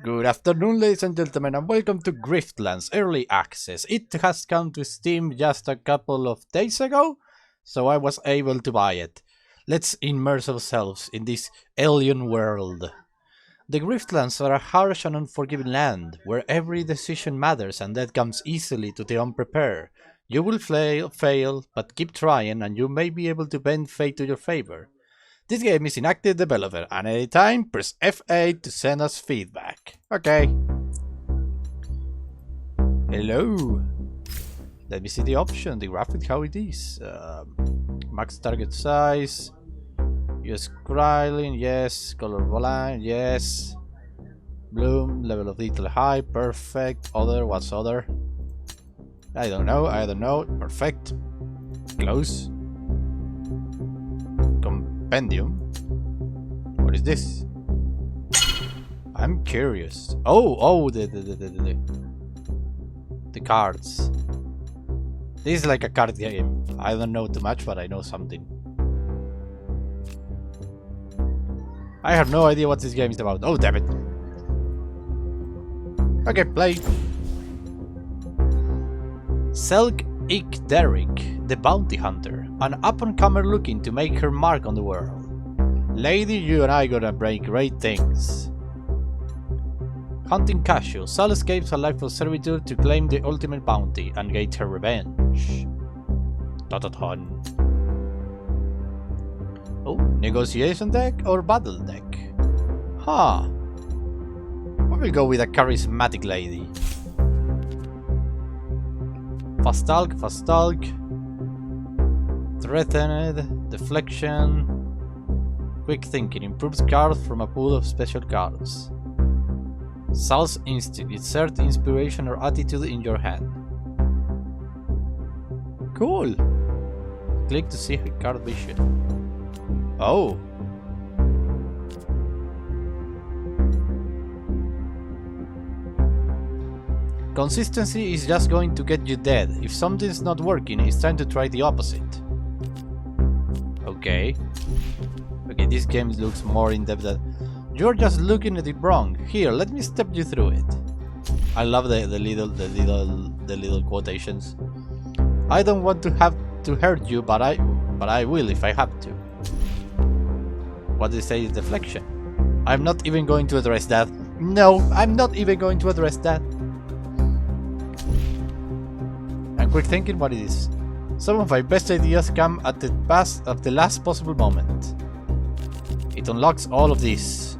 Good afternoon, ladies and gentlemen, and welcome to Griftlands Early Access. It has come to Steam just a couple of days ago, so I was able to buy it. Let's immerse ourselves in this alien world. The Griftlands are a harsh and unforgiving land, where every decision matters and death comes easily to the unprepared. You will fail, but keep trying and you may be able to bend fate to your favor. This game is in active development, and anytime press F8 to send us feedback. Okay. Hello. Let me see the option, the graphic, how it is. Max target size. Use scrolling, yes. Color line, yes. Bloom, level of detail high, perfect. Other, what's other? I don't know. Perfect. Close. Compendium? What is this? I'm curious. Oh, the cards. This is like a card game. I don't know too much, but I know something. I have no idea what this game is about. Oh, damn it. Okay, play. Selk Ik Derrick, the bounty hunter, an up-and-comer looking to make her mark on the world. Lady, you and I gonna break great things. Hunting casual, Sal escapes a life of servitude to claim the ultimate bounty and get her revenge. Dot. Oh, negotiation deck or battle deck? Huh. We will go with a charismatic lady. Fast talk. Threatened, deflection. Quick thinking, improves cards from a pool of special cards. Sal's instinct, insert inspiration or attitude in your hand. Cool. Click to see her card vision. Oh. Consistency is just going to get you dead. If something's not working, it's time to try the opposite. Okay, this game looks more in-depth than... You're just looking at it wrong. Here, let me step you through it. I love the little quotations. I don't want to have to hurt you, but I will if I have to. What they say is deflection. I'm not even going to address that. No, I'm not even going to address that. And quick thinking, what it is. Some of my best ideas come at the last possible moment. It unlocks all of this.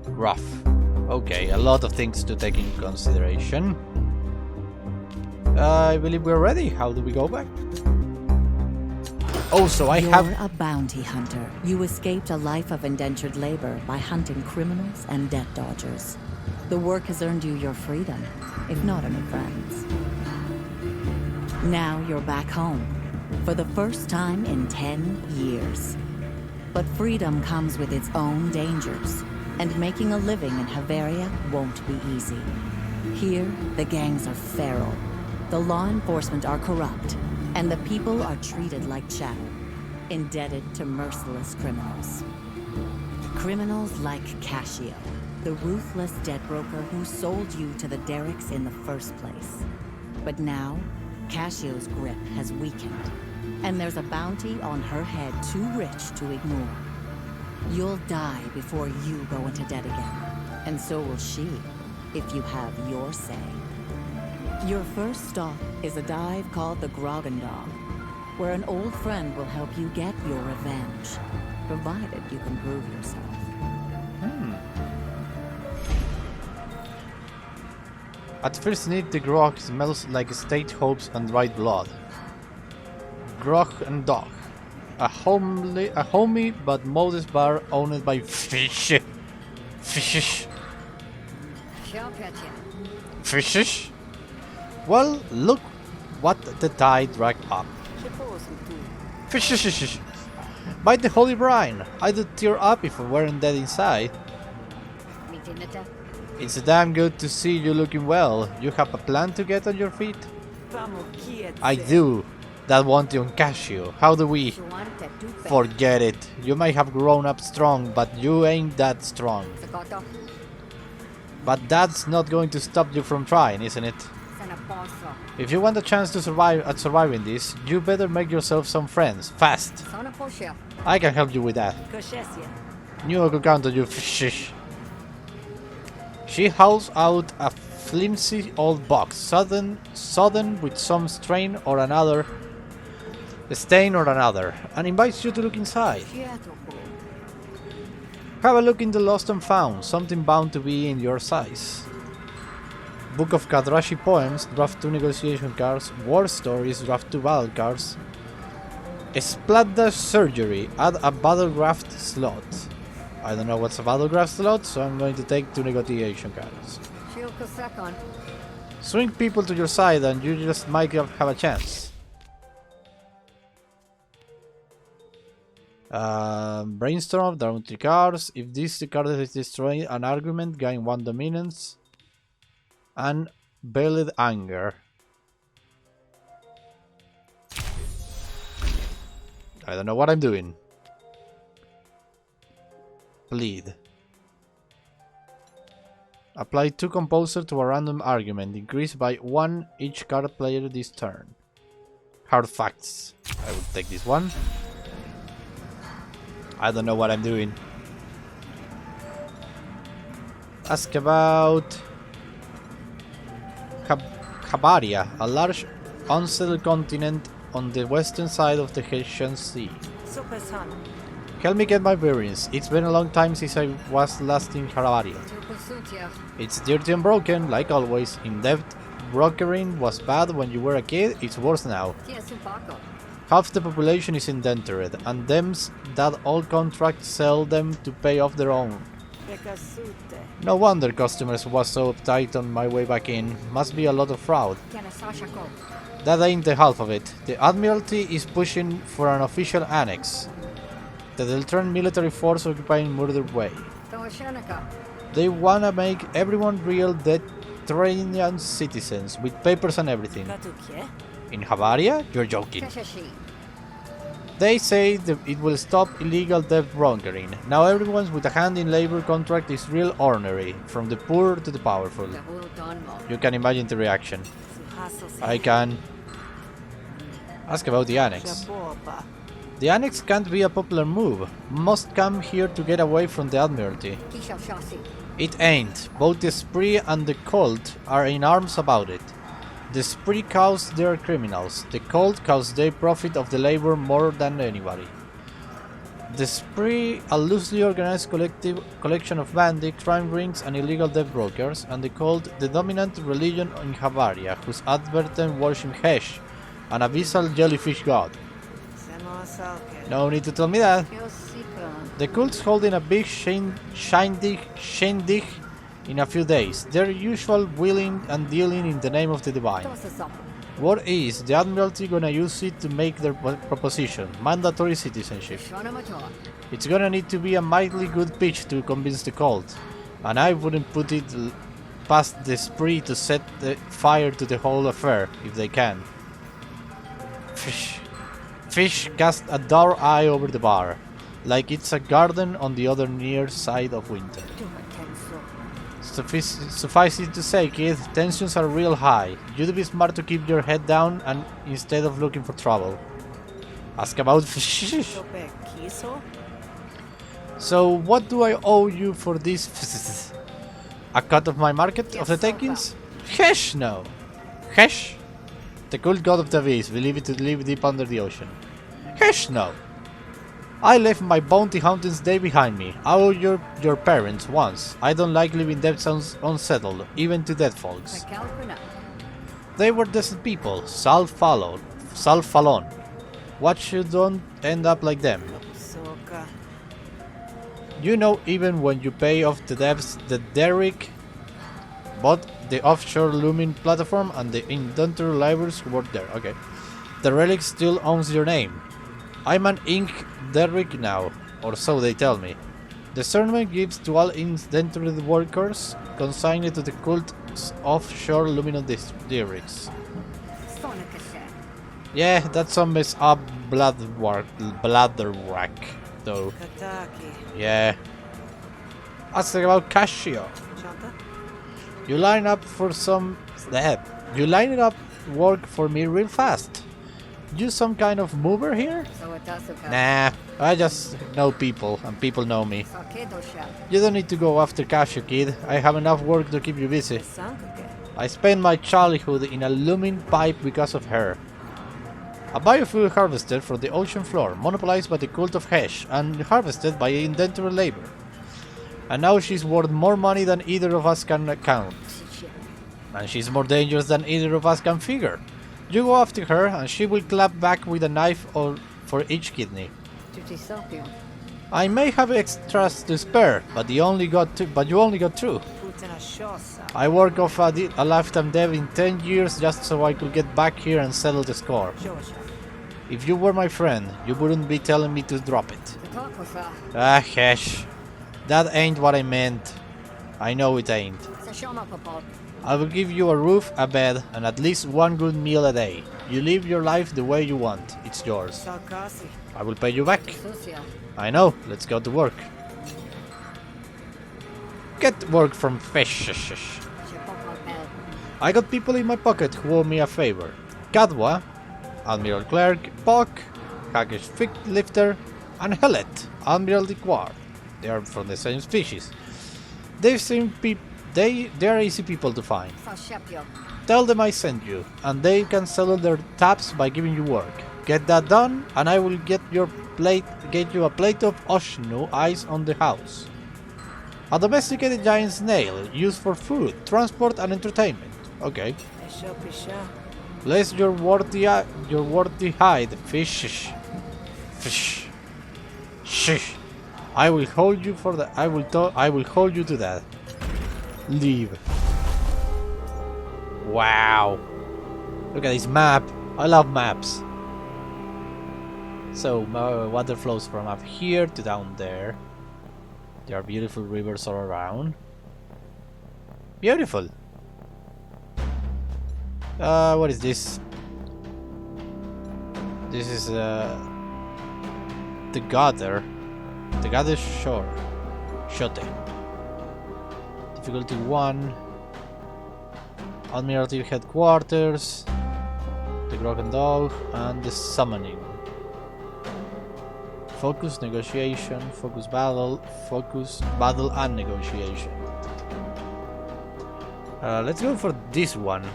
Rough. Okay, a lot of things to take into consideration. I believe we're ready. How do we go back? Oh, so You're a bounty hunter. You escaped a life of indentured labor by hunting criminals and debt dodgers. The work has earned you your freedom, if not any friends. Now you're back home, for the first time in 10 years. But freedom comes with its own dangers, and making a living in Haveria won't be easy. Here, the gangs are feral, the law enforcement are corrupt, and the people are treated like chattel, indebted to merciless criminals. Criminals like Cassio, the ruthless debt broker who sold you to the Derricks in the first place. But now, Cassio's grip has weakened, and there's a bounty on her head too rich to ignore. You'll die before you go into debt again, and so will she, if you have your say. Your first stop is a dive called the Grogendog, where an old friend will help you get your revenge, provided you can prove yourself. At first need, the grog smells like state hopes and dried blood. Grog and Dog, a homey but modest bar owned by Fishes. Well, look what the tide dragged up. Fishes. By the holy brine, I'd tear up if I weren't dead inside. It's damn good to see you looking well. You have a plan to get on your feet? I do. that want to uncash you. How do we forget it? You may have grown up strong, but you ain't that strong. But that's not going to stop you from trying, isn't it? If you want a chance to surviving this, you better make yourself some friends, fast. I can help you with that. Knew I could count on you, shish. She hauls out a flimsy old box, sodden with some stain or another, and invites you to look inside. Have a look in the lost and found, something bound to be in your size. Book of Kadrashi poems, draft 2 negotiation cards, war stories, draft 2 battle cards. Splash surgery, add a battlegraph slot. I don't know what's a battlegraph slot, so I'm going to take 2 negotiation cards. Swing people to your side and you just might have a chance. Brainstorm, down 3 cards. If this card is destroyed, an argument, gain 1 dominance. And Veiled Anger. I don't know what I'm doing. Plead. Apply 2 composer to a random argument. Increase by 1 each card player this turn. Hard facts. I will take this one. I don't know what I'm doing. Ask about Habaria, a large unsettled continent on the western side of the Hessian Sea. Help me get my bearings. It's been a long time since I was last in Habaria. It's dirty and broken, like always. In debt, brokering was bad when you were a kid, it's worse now. Half the population is indentured, and them's that all contracts sell them to pay off their own. No wonder customers was so uptight on my way back in. Must be a lot of fraud. That ain't the half of it. The Admiralty is pushing for an official annex. The Deltran military force occupying Murder Way. They wanna make everyone real Deltranian citizens, with papers and everything. In Habaria? You're joking. They say that it will stop illegal debt brokering. Now everyone with a hand in labor contract is real ornery, from the poor to the powerful. You can imagine the reaction. I can. Ask about the annex. The annex can't be a popular move. Must come here to get away from the Admiralty. It ain't. Both the Spree and the Cult are in arms about it. The Spree cause they're criminals. The Cult cause they profit of the labor more than anybody. The Spree, a loosely organized collection of bandits, crime rings and illegal debt brokers, and the Cult, the dominant religion in Habaria, whose advertent worship Hesh, an abyssal jellyfish god. No need to tell me that. The cult's holding a big shindig in a few days. Their usual wheeling and dealing in the name of the divine. What is the Admiralty gonna use it to make their proposition? Mandatory citizenship. It's gonna need to be a mightily good pitch to convince the cult, and I wouldn't put it past the Spree to set the fire to the whole affair if they can. Fish cast a dark eye over the bar, like it's a garden on the other near side of winter. Suffice it to say, kid, tensions are real high. You'd be smart to keep your head down and instead of looking for trouble. Ask about fish. So, what do I owe you for this? A cut of my market of the takings? Hesh, no. Hesh? The cult god of the abyss, believe it to live deep under the ocean. Hesh, no. I left my bounty hunting's day behind me. I owe your parents once. I don't like leaving debts unsettled, even to dead folks. They were decent people. Sal Fallon. Watch you don't end up like them. You know, even when you pay off the debts, the Derrick bought the offshore looming platform and the indentured libraries were there. Okay. The relic still owns your name. I'm an Ink Derrick now, or so they tell me. The sermon gives to all indentured workers consigned to the cult's offshore luminous derricks. Yeah, that zombie's a bladderwrack, though. Yeah. Ask about Casio. You line up for some... You line it up work for me real fast. You some kind of mover here? Nah, I just know people, and people know me. You don't need to go after Casio, kid. I have enough work to keep you busy. I spent my childhood in a looming pipe because of her. A biofuel harvested from the ocean floor, monopolized by the cult of Hesh, and harvested by indentured labor. And now she's worth more money than either of us can count. And she's more dangerous than either of us can figure. You go after her, and she will clap back with a knife for each kidney. I may have extras to spare, but you only got two. I worked off a lifetime debt in 10 years just so I could get back here and settle the score. If you were my friend, you wouldn't be telling me to drop it. Ah, Hesh. That ain't what I meant. I know it ain't. I will give you a roof, a bed, and at least one good meal a day. You live your life the way you want. It's yours. I will pay you back. I know. Let's go to work. Get work from fish. I got people in my pocket who owe me a favor. Kadwa, Admiral Clerk, Buck, Haggish Lifter, and Hellet, Admiral Dequar. They are from the same species. They are easy people to find. Tell them I sent you, and they can settle their tabs by giving you work. Get that done, and I will get you a plate of Oshnu ice on the house. A domesticated giant snail used for food, transport, and entertainment. Okay. Place your worthy hide, fish. Shish. I will hold you for that. I will hold you to that. Leave. Wow. Look at this map. I love maps. So water flows from up here to down there. There are beautiful rivers all around. Beautiful. What is this? This is the Gather. The Gather Shore. Shote. Difficulty 1. Admiralty Headquarters. The Broken Dog and the Summoning. Focus, negotiation, focus, battle and negotiation. Let's go for this one.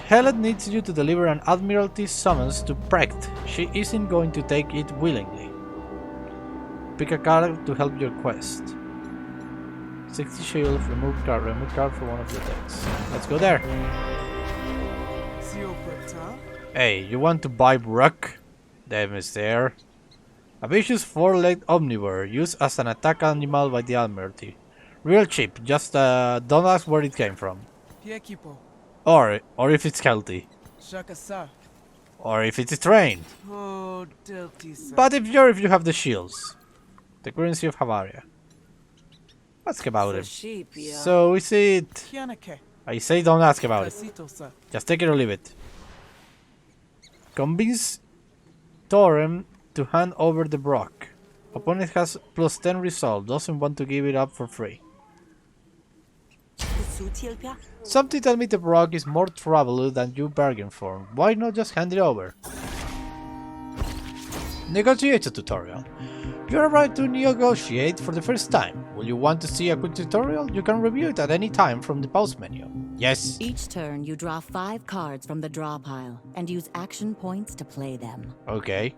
Hellet needs you to deliver an Admiralty summons to Precht. She isn't going to take it willingly. Pick a card to help your quest. 60 shield, remove card from one of your decks. Let's go there. Hey, you want to buy Brook? Them is there. A vicious 4-legged omnivore used as an attack animal by the Admiralty. Real cheap, just don't ask where it came from. Or if it's healthy. Or if it's trained. But if you have the shields. The currency of Havaria. Ask about it. So is it... I say don't ask about it. Just take it or leave it. Convince Torem to hand over the Brock. Opponent has +10 resolve, doesn't want to give it up for free. Something tell me the Brock is more trouble than you bargained for. Why not just hand it over? Negotiator tutorial. You are right to negotiate for the first time. Will you want to see a quick tutorial? You can review it at any time from the pause menu. Yes. Each turn you draw 5 cards from the draw pile and use action points to play them. Okay.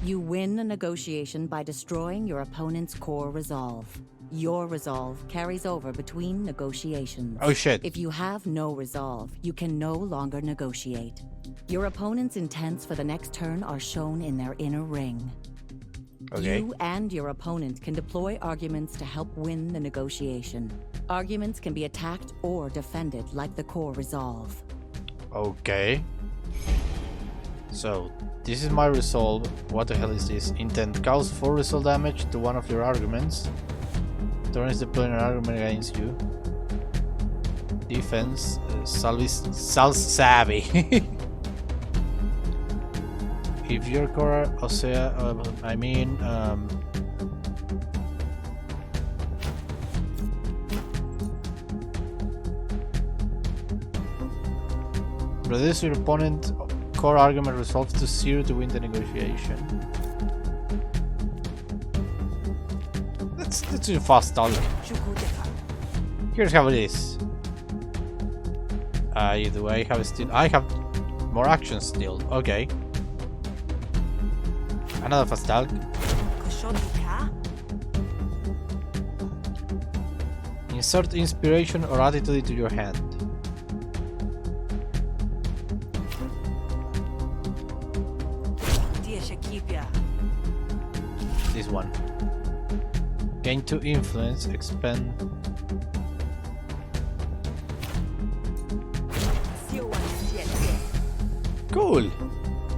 You win a negotiation by destroying your opponent's core resolve. Your resolve carries over between negotiations. Oh shit. If you have no resolve, you can no longer negotiate. Your opponent's intents for the next turn are shown in their inner ring. Okay. You and your opponent can deploy arguments to help win the negotiation. Arguments can be attacked or defended like the core resolve. Okay. So, this is my resolve. What the hell is this? Intent cause 4 resolve damage to one of your arguments. Turns deploying an argument against you. Defense, Savvy. if your core reduce your opponent core argument resolves to 0 to win the negotiation. Let's do fast talk. Here's how it is. Do I have still? I have more actions still. Okay. Another fast talk. Insert inspiration or attitude into your hand. This one. Gain 2 influence, expend. Cool!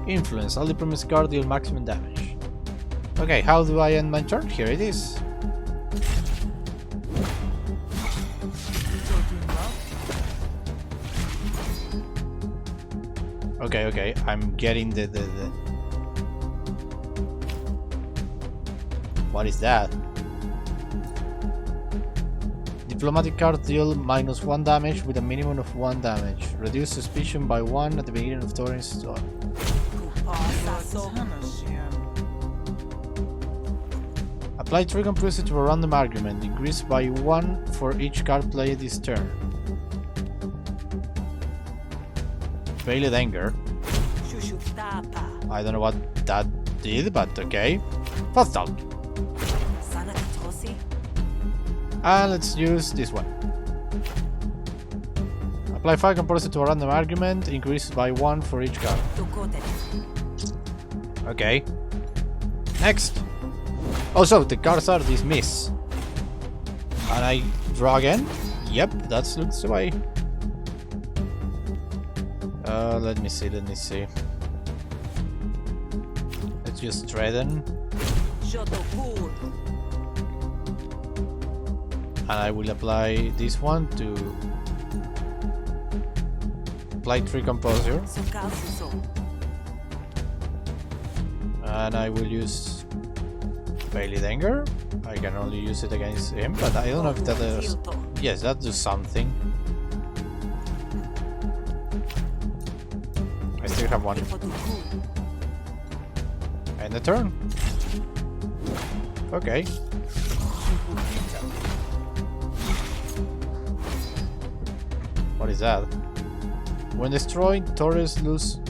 Influence, all the promised card deal maximum damage. Okay, how do I end my turn? Here it is. Okay, I'm getting the... What is that? Diplomatic card deal -1 damage with a minimum of 1 damage. Reduce suspicion by 1 at the beginning of Thorin's turn. Apply trigger pressure to a random argument. Increase by 1 for each card played this turn. Veiled Anger. I don't know what that did, but okay. Fast out. And let's use this one. Apply 5 composite to a random argument, increases by 1 for each card. Okay. Next. Also, the cards are dismissed. And I draw again? Yep, that looks the way. Let me see. Let's use Threaten. And I will apply this one to apply 3 Composure. And I will use Veiled Anger. I can only use it against him, but I don't know if that does... Yes, that does something. I still have one. And the turn. Okay. What is that? When destroyed, Torres lose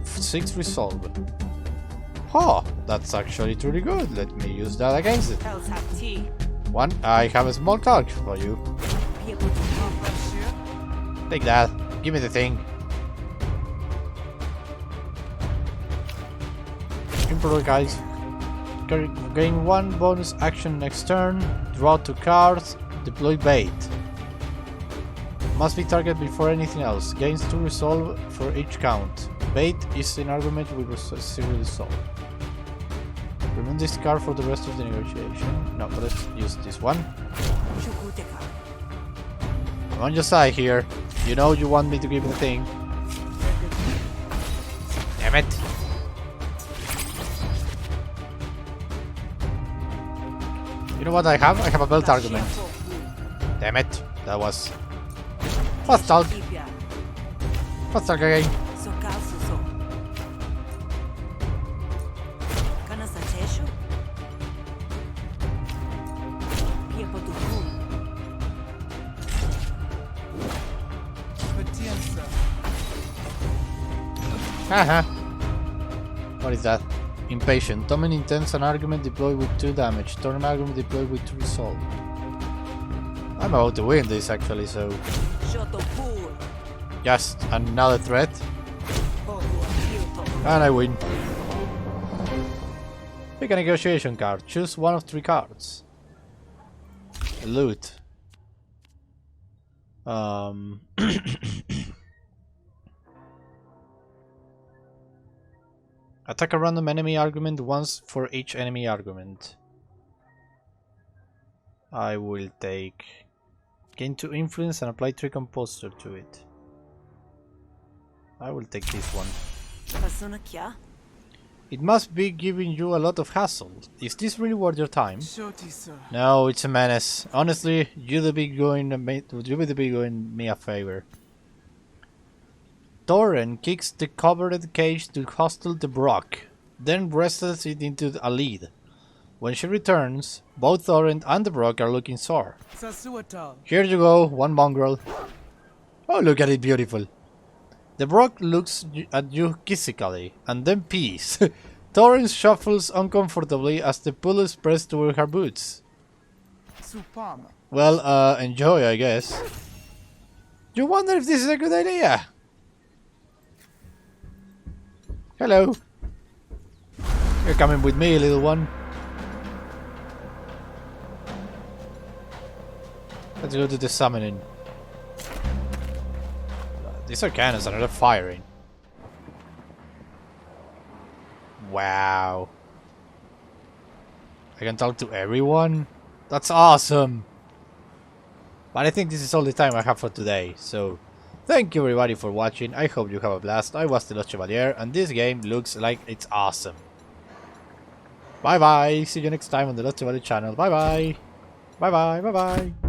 6 resolve. Huh, that's actually truly good. Let me use that against it. One, I have a small talk for you. Take that. Give me the thing. Emperor guys. Gain 1 bonus action next turn. Draw 2 cards. Deploy bait. Must be targeted before anything else. Gains 2 resolve for each count. Bait is an argument with 0 resolve. Remove this card for the rest of the negotiation. No, but let's use this one. I'm on your side here. You know you want me to give the thing. Damn it. You know what I have? I have a belt argument. Damn it. That was... Fast talk. Fast talk again. Haha. What is that? Impatient. Tommen intends an argument deployed with 2 damage. Turn an argument deployed with 2 resolve. I'm about to win this actually, so... Just another threat. And I win. Pick a negotiation card. Choose one of 3 cards. Loot. Attack a random enemy argument once for each enemy argument. I will take... Gain 2 influence and apply 3 composure to it. I will take this one. It must be giving you a lot of hassle. Is this really worth your time? No, it's a menace. Honestly, you'd be doing me a favor. Torren kicks the covered cage to hustle the Brock, then wrestles it into a lead. When she returns, both Torrent and the Brock are looking sore. Here you go, one mongrel. Oh, look at it, beautiful. The Brock looks at you quizzically, and then pees. Torrent shuffles uncomfortably as the pull is pressed toward her boots. Well, enjoy, I guess. You wonder if this is a good idea? Hello. You're coming with me, little one. Let's go to the summoning. These are cannons and they're firing. Wow. I can talk to everyone? That's awesome! But I think this is all the time I have for today, so thank you everybody for watching. I hope you have a blast. I was the Lost Chevalier and this game looks like it's awesome. Bye bye! See you next time on the Lost Chevalier channel. Bye bye! Bye bye! Bye bye!